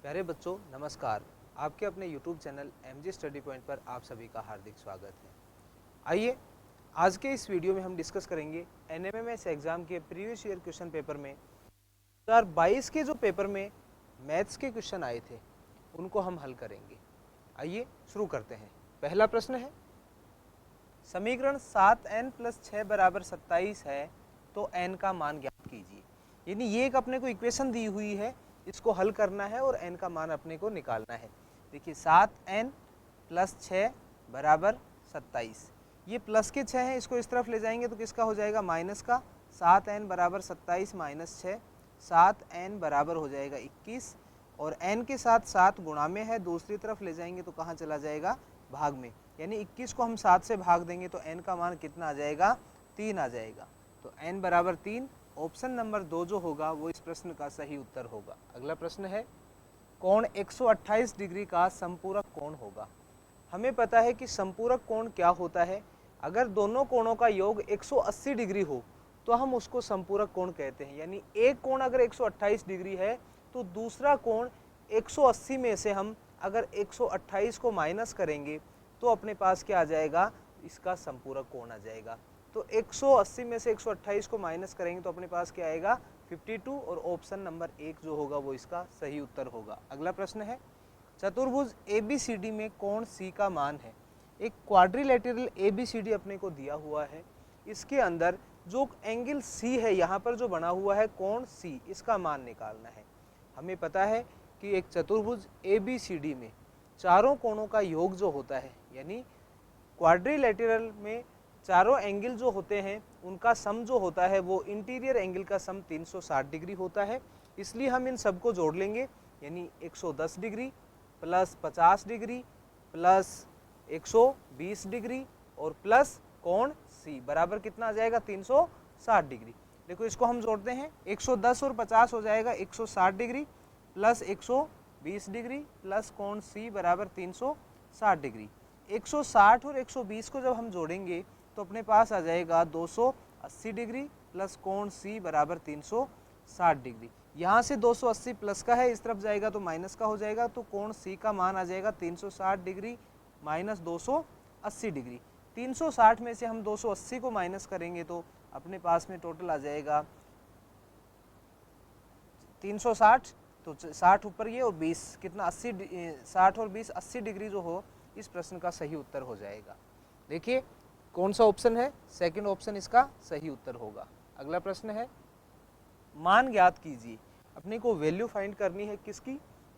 प्यारे बच्चों नमस्कार। आपके अपने YouTube channel MG study point पर आप सभी का हार्दिक स्वागत है। आइए आज के इस वीडियो में हम डिस्कस करेंगे NMMS एग्जाम के प्रीवियस ईयर क्वेश्चन पेपर में 2022 के जो पेपर में मैथ्स के क्वेश्चन आए थे उनको हम हल करेंगे। आइए शुरू करते हैं। पहला प्रश्न है, समीकरण 7n + 6 = 27 है तो n का मान ज्ञात कीजिए। यानी ये एक अपने को इक्वेशन दी हुई है, इसको हल करना है और n का मान अपने को निकालना है। देखिए 7n + 6 = 27, ये प्लस के 6 हैं, इसको इस तरफ ले जाएंगे तो किसका हो जाएगा माइनस का। 7n = 27 - 6, 7n बराबर हो जाएगा 21 और n के साथ 7 गुणा में है, दूसरी तरफ ले जाएंगे तो कहाँ चला जाएगा भाग में। यानी 21 को हम 7 से भाग देंगे तो n का मान कितना आ जाएगा 3 आ जाएगा। तो n बराबर 3, ऑप्शन नंबर 2 जो होगा वो इस प्रश्न का सही उत्तर होगा। अगला प्रश्न है, कोण 128 डिग्री का संपूरक कोण होगा। हमें पता है कि संपूरक कोण क्या होता है। अगर दोनों कोणों का योग 180 डिग्री हो तो हम उसको संपूरक कोण कहते हैं। यानी एक कोण अगर 128 डिग्री है तो दूसरा कोण 180 में से हम अगर 128 को माइनस करेंगे तो अपने पास क्या आ जाएगा, इसका संपूरक कोण आ जाएगा। तो 180 में से 128 को माइनस करेंगे तो अपने पास क्या आएगा 52 और ऑप्शन नंबर 1 जो होगा वो इसका सही उत्तर होगा। अगला प्रश्न है, चतुर्भुज ABCD में कोण C का मान है। एक क्वाड्रिलेटरल ABCD अपने को दिया हुआ है, इसके अंदर जो एंगल C है यहाँ पर जो बना हुआ है कोण C, इसका मान निकालना है। हमें पता है कि एक चतुर्भुज ABCD में चारों कोणों का योग जो होता है, यानी क्वाड्रिलेटरल में चारों एंगल जो होते हैं उनका सम जो होता है वो इंटीरियर एंगल का सम 360 डिग्री होता है। इसलिए हम इन सबको जोड़ लेंगे, यानी 110 degree plus 50 degree plus 120 degree और प्लस कोण C बराबर कितना आ जाएगा 360 डिग्री। देखो इसको हम जोड़ते हैं, 110 और 50 हो जाएगा 160 डिग्री प्लस 120 डिग्री प्लस कोण C बराबर 360 डिग्री। 160 और 120 को जब हम जोड़ेंगे तो अपने पास आ जाएगा 280 डिग्री प्लस कोण C बराबर 360 डिग्री। यहाँ से 280 प्लस का है, इस तरफ जाएगा तो माइनस का हो जाएगा, तो कोण C का मान आ जाएगा 360 डिग्री माइनस 280 डिग्री। 360 में से हम 280 को माइनस करेंगे तो अपने पास में टोटल आ जाएगा 360, तो 60 ऊपर ये और 20 कितना 80, 60 और 20 80 डिग्री जो हो इस प्रश्न का सही उत्तर हो जाएगा। देखिए कौन सा ऑप्शन है, सेकंड ऑप्शन इसका सही उत्तर होगा। अगला प्रश्न है, मान ज्ञात कीजिए। अपने को वैल्यू फाइंड करनी है किसकी,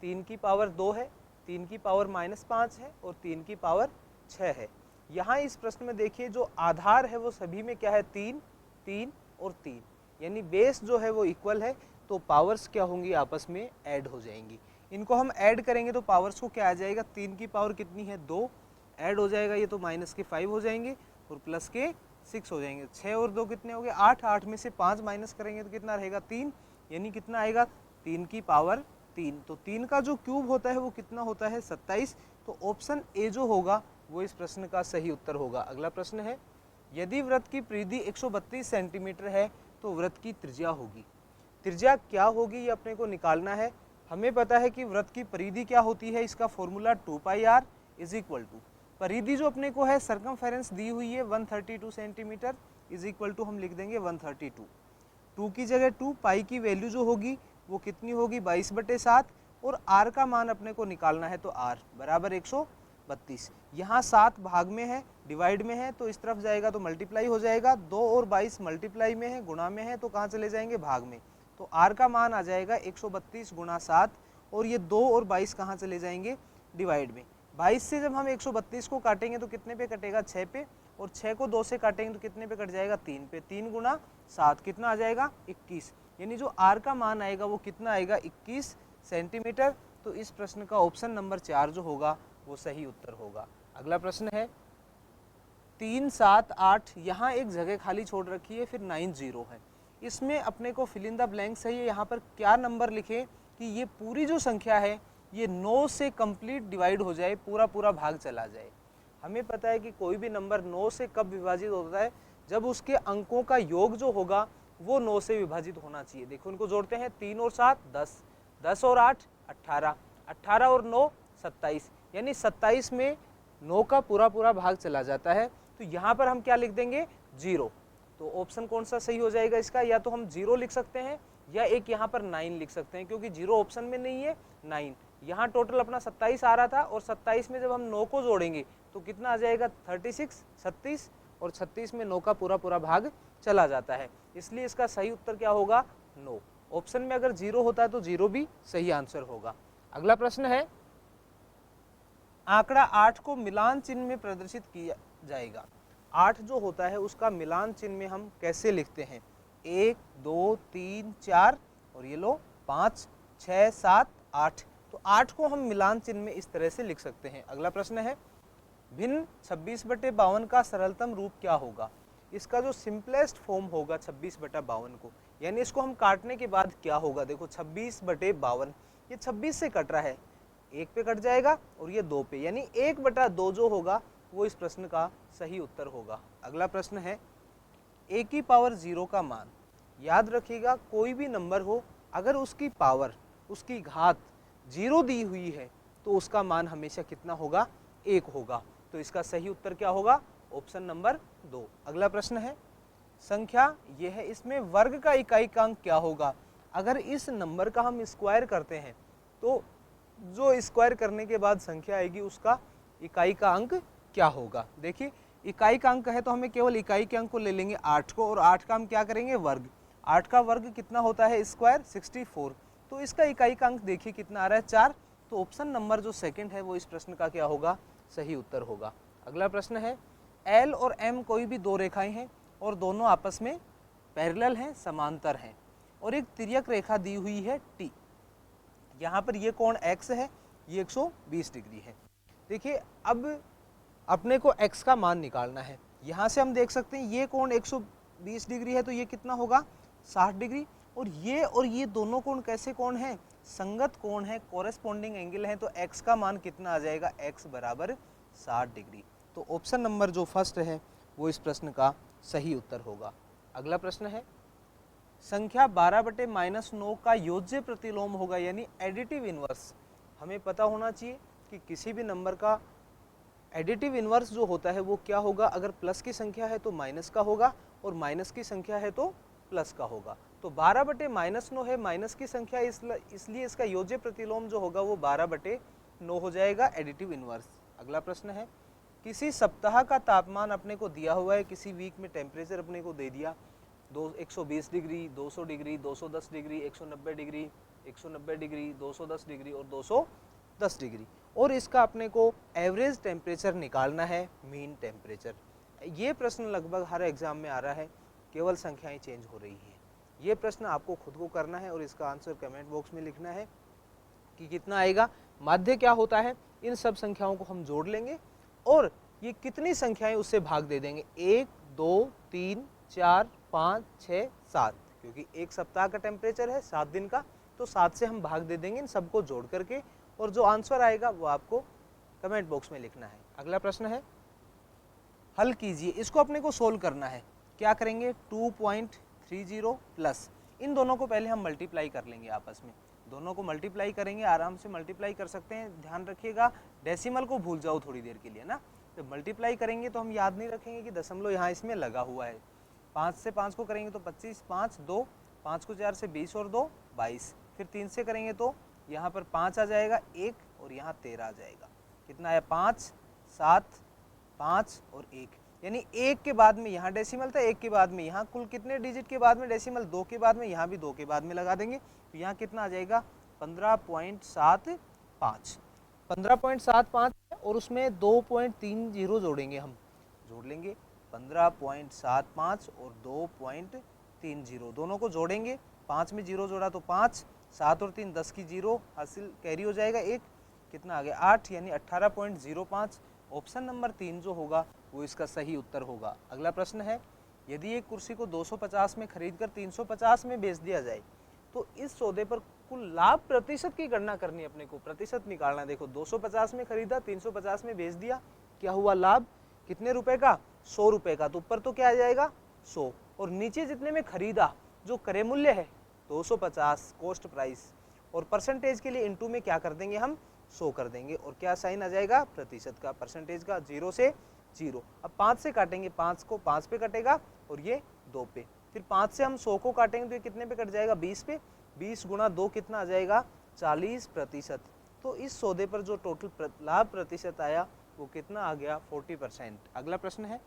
3 की पावर 2 है, 3 की पावर -5 है और 3 की पावर 6 है। यहाँ इस प्रश्न में देखिए जो आधार है वो सभी में क्या है 3, 3 और 3, यानी बेस जो है वो इक्वल है, तो पावर्स क्या होंगी आपस में ऐड हो जाएंगी। इनको हम ऐड करेंगे तो पावर्स को क्या आ जाएगा, 3 की पावर कितनी है 2, ऐड हो जाएगा ये तो माइनस के 5 हो जाएंगे और प्लस के 6 हो जाएंगे। 6 और 2 कितने हो गए 8, 8 में से 5 माइनस करेंगे तो कितना रहेगा 3, यानी कितना आएगा 3 की पावर 3। तो 3 का जो क्यूब होता है वो कितना होता है 27। तो ऑप्शन ए जो होगा वो इस प्रश्न का सही उत्तर होगा। अगला प्रश्न है, यदि वृत्त की परिधि 132 सेंटीमीटर है तो वृत्त की त्रिज्या होगी। त्रिज्या क्या होगी ये अपने को निकालना है। हमें पता है कि वृत्त की परिधि क्या होती है, इसका फॉर्मूला 2πr = परिधि जो अपने को है सर्कमफेरेंस दी हुई है 132 सेंटीमीटर = हम लिख देंगे 132। 2 की जगह 2, पाई की वैल्यू जो होगी वो कितनी होगी 22/7 और r का मान अपने को निकालना है तो r बराबर 132। यहाँ 7 भाग में है, डिवाइड में है, तो इस तरफ जाएगा तो मल्टीप्लाई हो जाएगा, 2 और 22 मल्टीप्लाई में है, गुणा में है, तो कहाँ चले जाएंगे भाग में। तो r का मान आ जाएगा 132 × 7 और ये 2 और 22 कहाँ चले जाएंगे डिवाइड में। 22 से जब हम 132 को काटेंगे तो कितने पे कटेगा 6 पे, और 6 को 2 से काटेंगे तो कितने पे कट जाएगा 3 पे। 3 × 7 कितना आ जाएगा 21, यानी जो r का मान आएगा वो कितना आएगा 21 सेंटीमीटर। तो इस प्रश्न का ऑप्शन नंबर 4 जो होगा वो सही उत्तर होगा। अगला प्रश्न है, 3, 7, 8, यहाँ एक जगह खाली छोड़ रखी है, फिर 9, 0 है। इसमें अपने को फिल इन द ब्लैंक्स है, यहाँ पर क्या नंबर लिखें कि ये पूरी जो संख्या है ये 9 से कंप्लीट डिवाइड हो जाए, पूरा पूरा भाग चला जाए। हमें पता है कि कोई भी नंबर 9 से कब विभाजित होता है, जब उसके अंकों का योग जो होगा वो 9 से विभाजित होना चाहिए। देखो इनको जोड़ते हैं, 3 और 7 10, 10 और 8 18 18 और 9 27, यानी 27 में 9 का पूरा भाग चला जाता है। तो यहाँ पर हम क्या लिख देंगे 0। तो ऑप्शन कौन सा सही हो जाएगा इसका, या तो हम 0 लिख सकते हैं या एक यहाँ पर 9 लिख सकते हैं, क्योंकि 0 ऑप्शन में नहीं है 9। यहाँ टोटल अपना 27 आ रहा था और 27 में जब हम 9 को जोड़ेंगे तो कितना आ जाएगा 36, 36, और 36 में 9 का पूरा भाग चला जाता है, इसलिए इसका सही उत्तर क्या होगा 9। ऑप्शन में अगर 0 होता है तो 0 भी सही आंसर होगा। अगला प्रश्न है, आंकड़ा 8 को मिलान चिन्ह में प्रदर्शित किया जाएगा। 8 जो होता है उसका मिलान चिन्ह में हम कैसे लिखते हैं, 1 2 3 4 और ये लो 5 6 7 8। तो 8 को हम मिलान चिन्ह में इस तरह से लिख सकते हैं। अगला प्रश्न है, भिन्न 26/52 का सरलतम रूप क्या होगा। इसका जो सिंपलेस्ट फॉर्म होगा 26/52 को, यानी इसको हम काटने के बाद क्या होगा, देखो 26/52 ये 26 से कट रहा है, 1 पे कट जाएगा और ये 2 पे, यानी 1/2 जो होगा वो इस प्रश्न का सही उत्तर होगा। अगला प्रश्न है, a की पावर 0 का मान, याद रखिएगा कोई भी नंबर हो अगर उसकी पावर, उसकी घात 0 दी हुई है तो उसका मान हमेशा कितना होगा 1 होगा। तो इसका सही उत्तर क्या होगा, ऑप्शन नंबर 2। अगला प्रश्न है, संख्या ये है, इसमें वर्ग का इकाईकांक क्या होगा। अगर इस नंबर का हम स्क्वायर करते हैं तो जो स्क्वायर करने के बाद संख्या आएगी उसका इकाई का अंक क्या होगा। देखिए इकाई का अंक है तो हमें केवल इकाई के अंक को ले लेंगे 8 को, और 8 का हम क्या करेंगे वर्ग। 8 का वर्ग कितना होता है स्क्वायर 64, तो इसका इकाई का अंक देखिए कितना आ रहा है 4। तो ऑप्शन नंबर जो सेकंड है वो इस प्रश्न का क्या होगा, सही उत्तर होगा। अगला प्रश्न है, L और M कोई भी दो रेखाएं हैं और दोनों आपस में पैरेलल हैं, समांतर हैं, और एक तिर्यक रेखा दी हुई है T। यहाँ पर ये कोण x है, ये 120 डिग्री है। देखिए अब अपने को x का मान निकालना है। यहाँ से हम देख सकते हैं ये कोण 120 डिग्री है तो ये कितना होगा 60 डिग्री, और ये दोनों कोण कैसे कोण हैं, संगत कोण है, कोरेस्पोंडिंग एंगल है, तो x का मान कितना आ जाएगा, x बराबर 60 डिग्री। तो ऑप्शन नंबर जो फर्स्ट है वो इस प्रश्न का सही उत्तर होगा। अगला प्रश्न है, संख्या 12/-9 का योज्य प्रतिलोम होगा, यानी एडिटिव इनवर्स। हमें पता होना चाहिए कि किसी भी नंबर का एडिटिव इनवर्स जो होता है वो क्या होगा, अगर प्लस की संख्या है तो माइनस का होगा और माइनस की संख्या है तो प्लस का होगा। तो 12/-9 है माइनस की संख्या, इसलिए इसका योज्य प्रतिलोम जो होगा वो 12/9 हो जाएगा, एडिटिव इनवर्स। अगला प्रश्न है, किसी सप्ताह का तापमान अपने को दिया हुआ है, किसी वीक में टेम्परेचर अपने को दे दिया 120 degree, 200 degree, 210 degree, 190 degree, 190 degree, 210 degree और 210 डिग्री, और इसका अपने को एवरेज टेम्परेचर निकालना है, मीन टेम्परेचर। ये प्रश्न लगभग हर एग्जाम में आ रहा है, केवल संख्याएं चेंज हो रही हैं। ये प्रश्न आपको खुद को करना है और इसका आंसर कमेंट बॉक्स में लिखना है कि कितना आएगा। माध्य क्या होता है, इन सब संख्याओं को हम जोड़ लेंगे और ये कितनी संख्याएं उससे भाग दे देंगे, 1 2 3 4 5 6 7, क्योंकि एक सप्ताह का टेम्परेचर है 7 दिन का, तो 7 से हम भाग दे देंगे इन सबको जोड़ करके, और जो आंसर आएगा वो आपको कमेंट बॉक्स में लिखना है। अगला प्रश्न है, हल कीजिए, इसको अपने को सोल्व करना है। क्या करेंगे, 2.30 प्लस, इन दोनों को पहले हम मल्टीप्लाई कर लेंगे आपस में, दोनों को मल्टीप्लाई करेंगे, आराम से मल्टीप्लाई कर सकते हैं। ध्यान रखिएगा डेसिमल को भूल जाओ थोड़ी देर के लिए ना, जब मल्टीप्लाई करेंगे तो हम याद नहीं रखेंगे कि दशमलव यहाँ इसमें लगा हुआ है। 5 से 5 को करेंगे तो 25, 5 2, 5 को 4 से 20 और 2 22, फिर 3 से करेंगे तो यहाँ पर 5 आ जाएगा 1 और यहाँ 13 आ जाएगा, कितना है 5 7 5 और 1, यानी 1 के बाद में यहाँ डेसिमल था, 1 के बाद में यहाँ, कुल कितने डिजिट के बाद में डेसिमल, 2 के बाद में, यहाँ भी 2 के बाद में लगा देंगे, तो यहाँ कितना आ जाएगा 15.75, 15.75 और उसमें 2.30 जोड़ेंगे, हम जोड़ लेंगे 15.75 और 2.30, दोनों को जोड़ेंगे, 5 में 0 जोड़ा तो 5, 7 और 3 10 की 0 हासिल कैरी हो जाएगा 1, कितना आ गया 8, यानी 18.05। ऑप्शन नंबर 3 जो होगा वो इसका सही उत्तर होगा। अगला प्रश्न है, यदि एक कुर्सी को 250 में खरीदकर 350 में बेच दिया जाए तो इस सौदे पर कुल लाभ प्रतिशत की गणना करनी है, अपने को प्रतिशत निकालना। देखो 250 में खरीदा, 350 में बेच दिया, क्या हुआ लाभ, कितने रुपए का, 100 रुपए का, तो ऊपर तो क्या आ जाएगा 100, और नीचे जितने में खरीदा जो क्रय मूल्य है 250 कॉस्ट प्राइस, और परसेंटेज के लिए इनटू में क्या कर देंगे हम 100 कर देंगे और क्या साइन आ जाएगा प्रतिशत का, परसेंटेज का, 0 से 0। अब 5 से काटेंगे, 5 को 5 पे कटेगा और ये 2 पे, फिर 5 से हम 100 को काटेंगे तो ये कितने पे कट जाएगा 20 पे, 20 गुणा 2 कितना आ जाएगा 40%। तो इस सौदे पर जो टोटल लाभ प्रतिशत आया वो कितना आ गया 40%। अगला प्रश्न है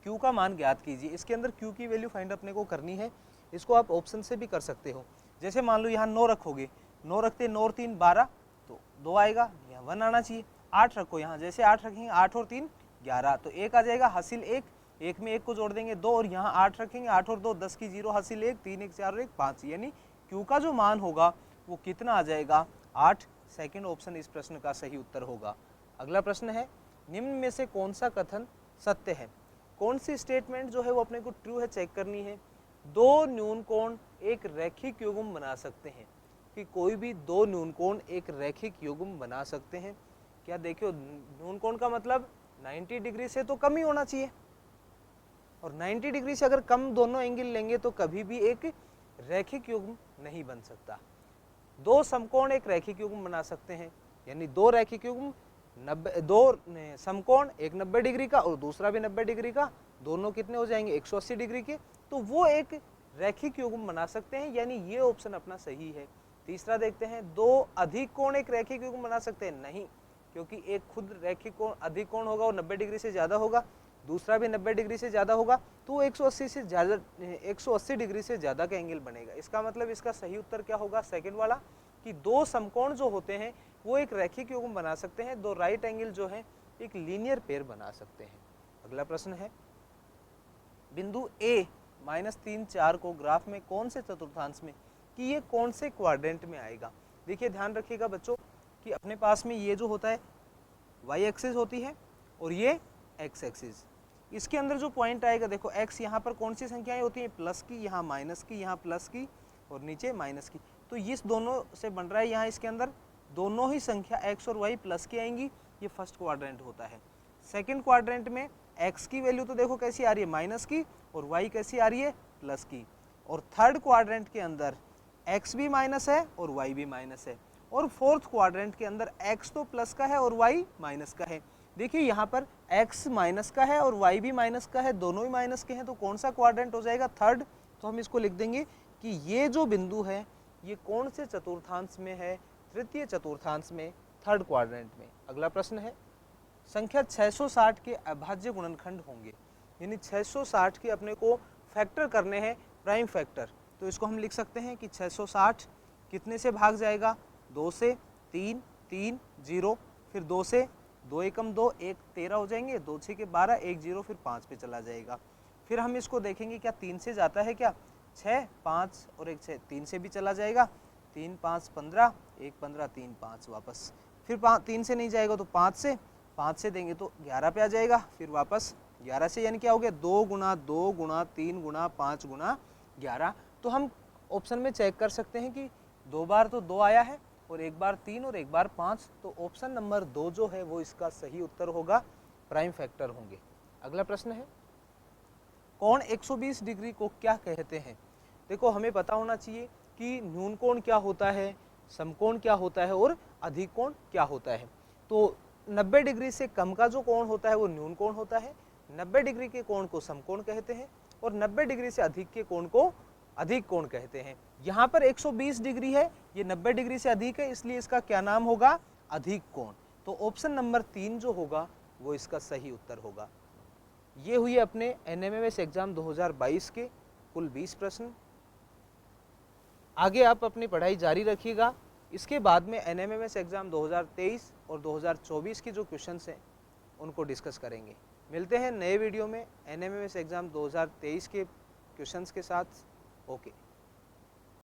Q का मान ज्ञात कीजिए। इसके अंदर Q की वैल्यू फाइंड अपने को करनी है। इसको आप ऑप्शन से भी कर सकते हो। जैसे मान लो यहाँ 9 रखोगे, 9 रखते 9 और 3 12 तो 2 आएगा, यहाँ 1 आना चाहिए। 8 रखो, यहाँ जैसे 8 रखेंगे 8 और 3 11 तो 1 आ जाएगा, हासिल 1, 1 में 1 को जोड़ देंगे 2 और यहाँ 8 रखेंगे, 8 और 2 10 की 0, हासिल 1, 3 1 4 और 1 5, यानी Q का जो मान होगा वो कितना आ जाएगा 8। सेकेंड ऑप्शन इस प्रश्न का सही उत्तर होगा। अगला प्रश्न है निम्न में से कौन सा कथन सत्य है। कौन सी स्टेटमेंट जो है वो अपने को ट्रू है चेक करनी है। दो न्यून कोण एक रैखिक युग्म बना सकते हैं, कि कोई भी दो न्यून कोण एक रैखिक युग्म बना सकते हैं। क्या देखियो, न्यून कोण का मतलब 90 डिग्री से तो कम ही होना चाहिए, और 90 डिग्री से अगर कम दोनों एंगल लेंगे तो कभी भी एक रैखिक युग्म नहीं बन सकता। दो समकोण एक रैखिक युग्म बना सकते हैं, यानी दो रैखिक युग्म 90, दो समकोण एक 90 डिग्री का और दूसरा भी 90 डिग्री का, दोनों कितने हो जाएंगे 180 डिग्री के, तो वो एक रैखिक युग्म बना सकते हैं, यानी ये ऑप्शन अपना सही है। तीसरा देखते हैं, दो अधिक कोण एक रैखिक युग्म बना सकते हैं, नहीं, क्योंकि एक खुद रैखिक कोण अधिक कोण होगा वो 90 डिग्री से ज़्यादा होगा, दूसरा भी 90 डिग्री से ज़्यादा होगा, तो वो 180 से ज़्यादा 180 डिग्री से ज़्यादा का एंगल बनेगा। इसका मतलब इसका सही उत्तर क्या होगा, सेकंड वाला, कि दो समकोण जो होते हैं वो एक रैखिक युग्म बना सकते हैं, दो राइट एंगल जो है एक लीनियर पेयर बना सकते हैं। अगला प्रश्न है, बिंदु A -3 4 को ग्राफ में कौन से चतुर्थांश में, कि ये कौन से क्वाड्रेंट में आएगा। देखिए ध्यान रखिएगा बच्चों कि अपने पास में ये जो होता है y एक्सिस होती है और ये x एक्सिस, इसके अंदर जो पॉइंट आएगा, देखो x यहाँ पर कौन सी संख्याएं होती हैं, प्लस की, यहाँ माइनस की, यहाँ प्लस की और नीचे माइनस की, तो इस दोनों से बन रहा है, यहाँ इसके अंदर दोनों ही संख्या x और y प्लस की आएंगी, ये फर्स्ट क्वाड्रेंट होता है। सेकंड क्वाड्रेंट में x की वैल्यू तो देखो कैसी आ रही है माइनस की और y कैसी आ रही है प्लस की, और थर्ड क्वाड्रेंट के अंदर x भी माइनस है और y भी माइनस है, और फोर्थ क्वाड्रेंट के अंदर x तो प्लस का है और y माइनस का है। देखिए यहाँ पर x माइनस का है और y भी माइनस का है, दोनों ही माइनस के हैं, तो कौन सा क्वाड्रेंट हो जाएगा, थर्ड। तो हम इसको लिख देंगे कि ये जो बिंदु है ये कौन से चतुर्थांश में है, तृतीय चतुर्थांश में, थर्ड क्वाड्रेंट में। अगला प्रश्न है, संख्या 660 के अभाज्य गुणनखंड होंगे, यानी 660 के अपने को फैक्टर करने हैं, प्राइम फैक्टर, तो इसको हम लिख सकते हैं कि 660 कितने से भाग जाएगा, 2 से, 3 3 0, फिर 2 से, 2 एकम 2, 1 13 हो जाएंगे, 2 6 के 12, 1 0, फिर 5 पे चला जाएगा। फिर हम इसको देखेंगे क्या 3 से जाता है क्या, 6 5 और 1 6, 3 से भी चला जाएगा, 3 5 15, 1 15, 3 5 वापस, फिर 3 से नहीं जाएगा तो 5 से देंगे तो 11 पे आ जाएगा, फिर वापस 11 से, यानी क्या हो गया 2 गुणा 2 गुणा 3 गुणा 5 गुणा 11। तो हम ऑप्शन में चेक कर सकते हैं कि 2 बार तो 2 आया है और 1 बार 3 और 1 बार 5, तो ऑप्शन नंबर 2 जो है वो इसका सही उत्तर होगा, प्राइम फैक्टर होंगे। अगला प्रश्न है, कोण 120 डिग्री को क्या कहते हैं। देखो हमें पता होना चाहिए कि न्यून कोण क्या होता है, समकोण क्या होता है और अधिक कोण क्या होता है। तो 90 डिग्री से कम का जो कोण होता है वो न्यून कोण होता है, 90 डिग्री के कोण को समकोण कहते हैं और 90 डिग्री से अधिक के कोण को अधिक कोण कहते हैं। यहाँ पर 120 डिग्री है, ये 90 डिग्री से अधिक है, इसलिए इसका क्या नाम होगा, अधिक कोण। तो ऑप्शन नंबर 3 जो होगा वो इसका सही उत्तर होगा। ये हुई अपने NMMS एग्जाम 2022 के कुल 20 प्रश्न। आगे आप अपनी पढ़ाई जारी रखिएगा, इसके बाद में NMMS एग्जाम 2023 और 2024 के जो क्वेश्चंस हैं उनको डिस्कस करेंगे। मिलते हैं नए वीडियो में NMMS एग्जाम 2023 के क्वेश्चंस के साथ। ओके।